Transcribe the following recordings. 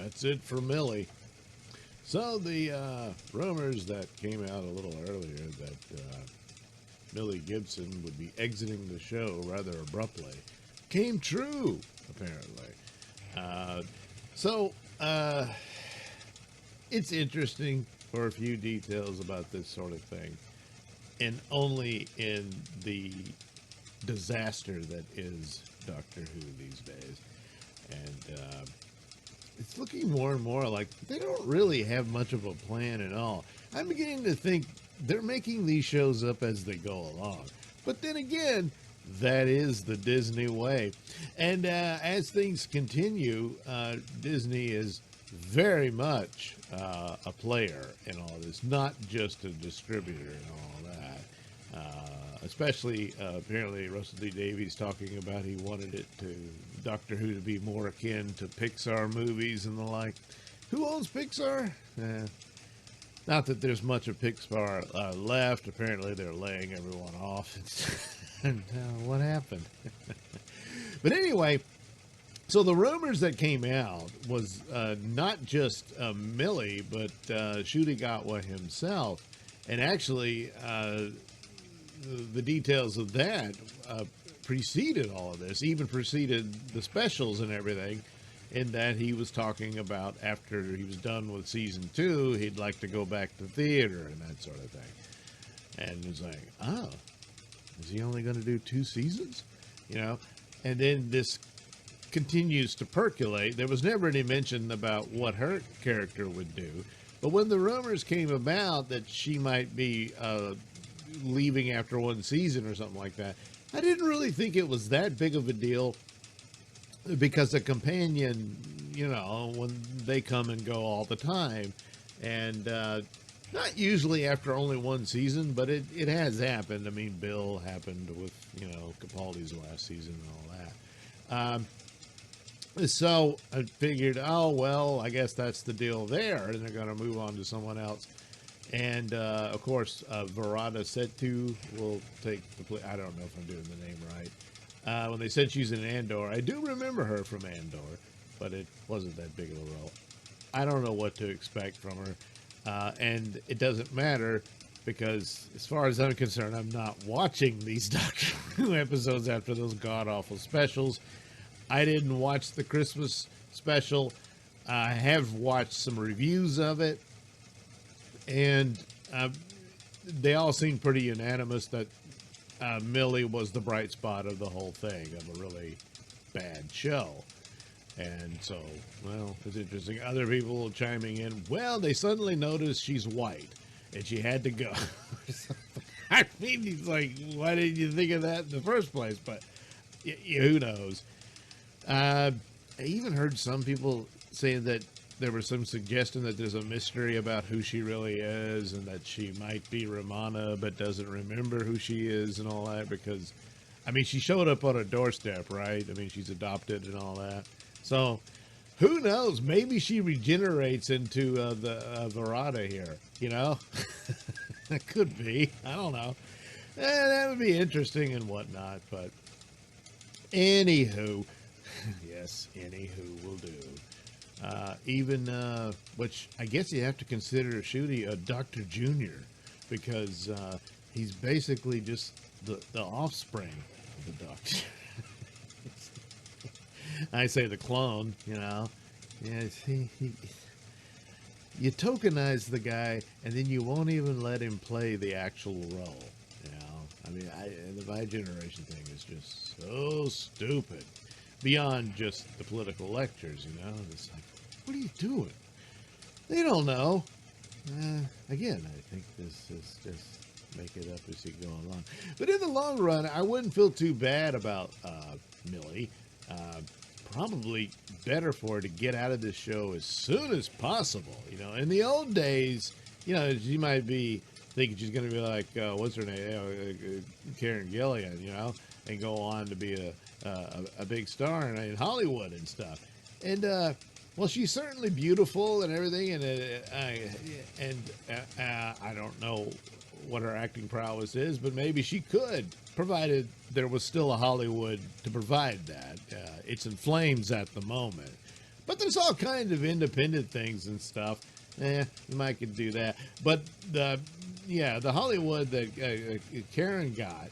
That's it for Millie. So the rumors that came out a little earlier that Millie Gibson would be exiting the show rather abruptly came true, apparently. So it's interesting for a few details about this sort of thing, and only in the disaster that is Doctor Who these days. And it's looking more and more like they don't really have much of a plan at all. I'm beginning to think they're making these shows up as they go along. But then again, that is the Disney way. And as things continue, Disney is very much a player in all this, not just a distributor and all that. Especially, apparently, Russell D. Davies talking about he wanted it to, Doctor Who, to be more akin to Pixar movies and the like. Who owns Pixar? Not that there's much of Pixar left. Apparently, they're laying everyone off. And what happened? But anyway, so the rumors that came out was not just Millie, but Shudigatwa himself. And actually, the details of that preceded all of this, even preceded the specials and everything, in that he was talking about after he was done with season 2, he'd like to go back to theater and that sort of thing. And he's like, oh, is he only going to do 2 seasons? You know? And then this continues to percolate. There was never any mention about what her character would do. But when the rumors came about that she might be leaving after 1 season or something like that, I didn't really think it was that big of a deal, because a companion, you know, when they come and go all the time, and not usually after only 1 season, but it has happened. I mean, Bill happened with, you know, Capaldi's last season and all that. So I figured, oh, well, I guess that's the deal there, and they're going to move on to someone else. And, of course, Verada Setu will take the play. I don't know if I'm doing the name right. When they said she's in Andor, I do remember her from Andor, but it wasn't that big of a role. I don't know what to expect from her, and it doesn't matter, because as far as I'm concerned, I'm not watching these Doctor Who episodes after those god-awful specials. I didn't watch the Christmas special. I have watched some reviews of it, and they all seem pretty unanimous that Millie was the bright spot of the whole thing, of a really bad show. And so, well, it's interesting. Other people chiming in, well, they suddenly noticed she's white, and she had to go. I mean, he's like, why didn't you think of that in the first place? But who knows? I even heard some people saying that there was some suggestion that there's a mystery about who she really is, and that she might be Romana but doesn't remember who she is and all that, because, I mean, she showed up on a doorstep, right? I mean, she's adopted and all that. So, who knows? Maybe she regenerates into the Verada here, you know? That could be. I don't know. That would be interesting and whatnot, but anywho, yes, anywho will do. Even, which I guess you have to consider Shooty a Dr. Junior, because he's basically just the offspring of the Doctor. I say the clone, you know. Yeah, you tokenize the guy, and then you won't even let him play the actual role, you know. I mean, the My Generation thing is just so stupid. Beyond just the political lectures, you know. It's like, what are you doing? They don't know. Again, I think this is just make it up as you go along. But in the long run, I wouldn't feel too bad about Millie. Probably better for her to get out of this show as soon as possible. You know, in the old days, you know, she might be thinking she's going to be like, what's her name? Karen Gillian, you know, and go on to be a big star in Hollywood and stuff. And, well, she's certainly beautiful and everything, and I don't know what her acting prowess is, but maybe she could, provided there was still a Hollywood to provide that. It's in flames at the moment. But there's all kinds of independent things and stuff. You might could do that. But the Hollywood that Karen got,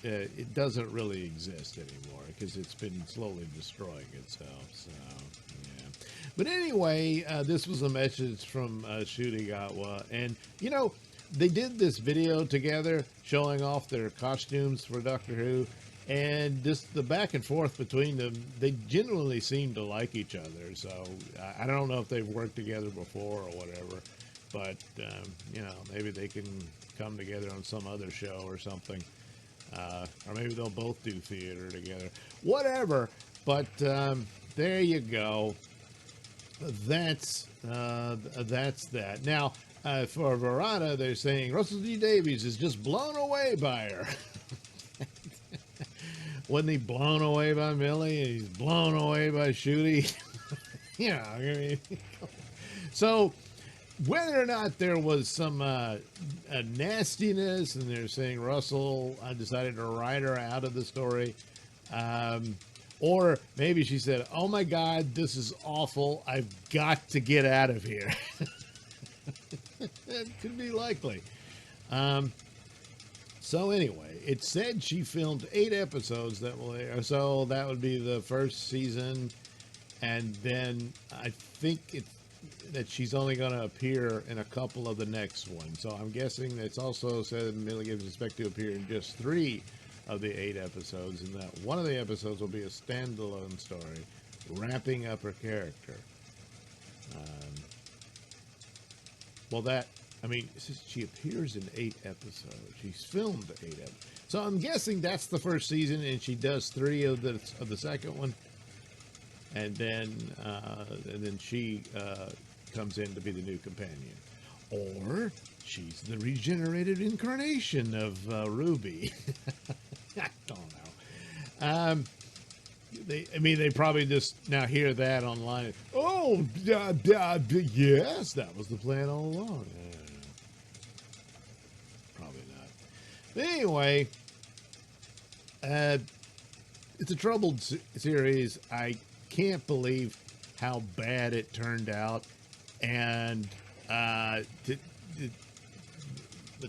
it doesn't really exist anymore because it's been slowly destroying itself. So, yeah. But anyway, this was a message from Shurigawa. And, you know, they did this video together showing off their costumes for Doctor Who. And just the back and forth between them, they genuinely seem to like each other. So I don't know if they've worked together before or whatever. But, you know, maybe they can come together on some other show or something. Or maybe they'll both do theater together. Whatever. But there you go. That's that. Now, for Verada, they're saying Russell T Davies is just blown away by her. Wasn't he blown away by Millie? He's blown away by Shooty. Yeah, I mean, so whether or not there was some nastiness, and they're saying Russell decided to write her out of the story, or maybe she said, "Oh my God, this is awful. I've got to get out of here." That could be likely. So anyway, it said she filmed 8 episodes that will air. So that would be the first season. And then I think that she's only going to appear in a couple of the next ones. So I'm guessing it's also said that Millie Gibbs is expected to appear in just 3 of the 8 episodes. And that one of the episodes will be a standalone story, wrapping up her character. She appears in 8 episodes. She's filmed 8 episodes. So I'm guessing that's the first season, and she does 3 of the second one, and then she comes in to be the new companion, or she's the regenerated incarnation of Ruby. I don't know. They probably just now hear that online. Oh, yes, that was the plan all along. Probably not. But anyway, it's a troubled series. I can't believe how bad it turned out, and the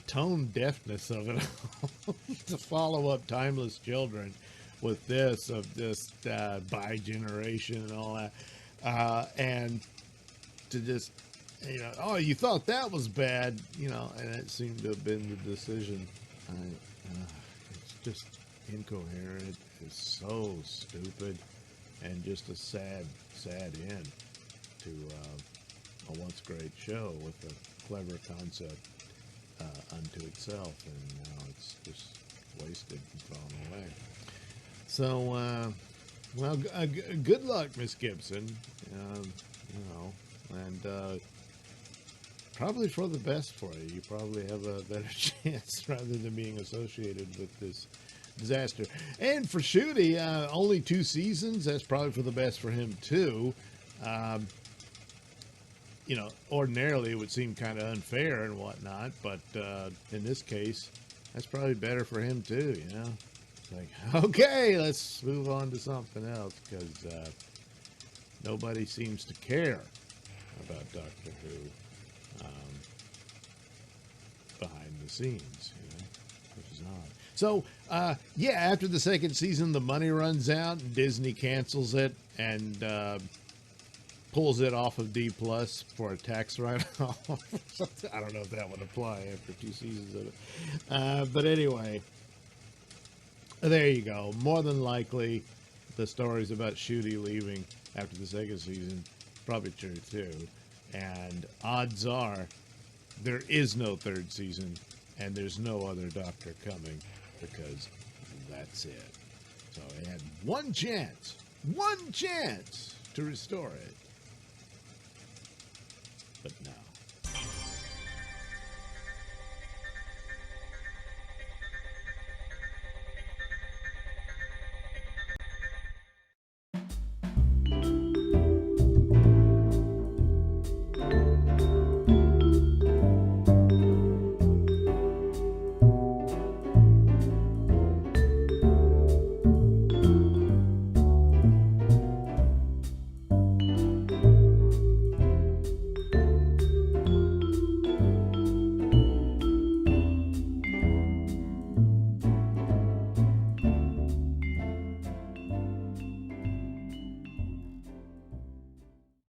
tone deafness of it to follow up Timeless Children with this of just bi-generation and all that, and to just, you know, oh, you thought that was bad, you know, and it seemed to have been the decision. It's just incoherent. It's so stupid, and just a sad end to a once great show with a clever concept unto itself, and now it's just wasted and thrown away. So, well, good luck, Miss Gibson. You know, and probably for the best for you. You probably have a better chance rather than being associated with this disaster. And for Shooty, only 2 seasons. That's probably for the best for him too. You know, ordinarily it would seem kind of unfair and whatnot, but in this case, that's probably better for him too. You know. Like, okay, let's move on to something else, because nobody seems to care about Doctor Who behind the scenes, you know, which is odd. So, yeah, after the second season, the money runs out, and Disney cancels it and pulls it off of D+ for a tax write-off. I don't know if that would apply after 2 seasons of it. But anyway, there you go. More than likely, the stories about Shooty leaving after the second season probably true too. And odds are there is no 3rd season, and there's no other Doctor coming, because that's it. So he had one chance to restore it.